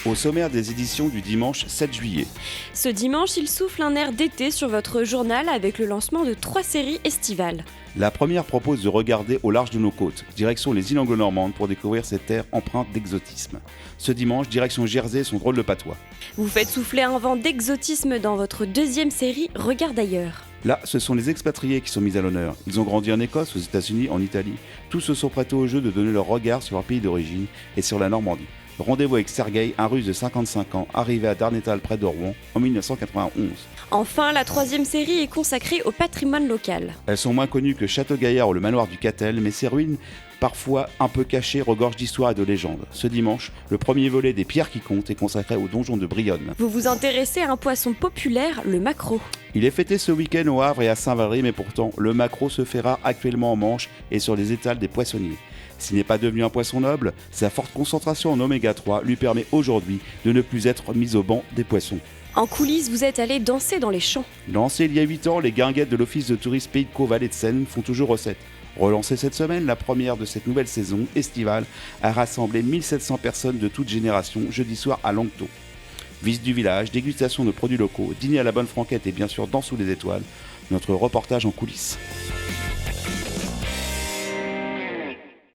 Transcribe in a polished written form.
Au sommaire des éditions du dimanche 7 juillet. Ce dimanche, il souffle un air d'été sur votre journal avec le lancement de 3 séries estivales. La première propose de regarder au large de nos côtes, direction les îles anglo-normandes pour découvrir cette terre empreinte d'exotisme. Ce dimanche, direction Jersey et son drôle de patois. Vous faites souffler un vent d'exotisme dans votre deuxième série Regarde ailleurs. Là, ce sont les expatriés qui sont mis à l'honneur. Ils ont grandi en Écosse, aux États-Unis, en Italie. Tous se sont prêtés au jeu de donner leur regard sur leur pays d'origine et sur la Normandie. Rendez-vous avec Sergueï, un Russe de 55 ans, arrivé à Darnétal près de Rouen en 1991. Enfin, la troisième série est consacrée au patrimoine local. Elles sont moins connues que Château-Gaillard ou le manoir du Catel, mais ces ruines, parfois un peu cachées, regorgent d'histoire et de légendes. Ce dimanche, le premier volet des Pierres qui comptent est consacré au donjon de Brionne. Vous vous intéressez à un poisson populaire, le maquereau. Il est fêté ce week-end au Havre et à Saint-Valery, mais pourtant, le maquereau se fait rare actuellement en Manche et sur les étals des poissonniers. S'il n'est pas devenu un poisson noble, sa forte concentration en oméga 3 lui permet aujourd'hui de ne plus être mis au banc des poissons. En coulisses, vous êtes allé danser dans les champs. Lancé il y a 8 ans, les guinguettes de l'Office de tourisme Pays de Caux Vallée de Seine font toujours recette. Relancée cette semaine, la première de cette nouvelle saison estivale a rassemblé 1700 personnes de toutes générations jeudi soir à Langto. Visite du village, dégustation de produits locaux, dîner à la bonne franquette et bien sûr danse sous les étoiles, notre reportage en coulisses.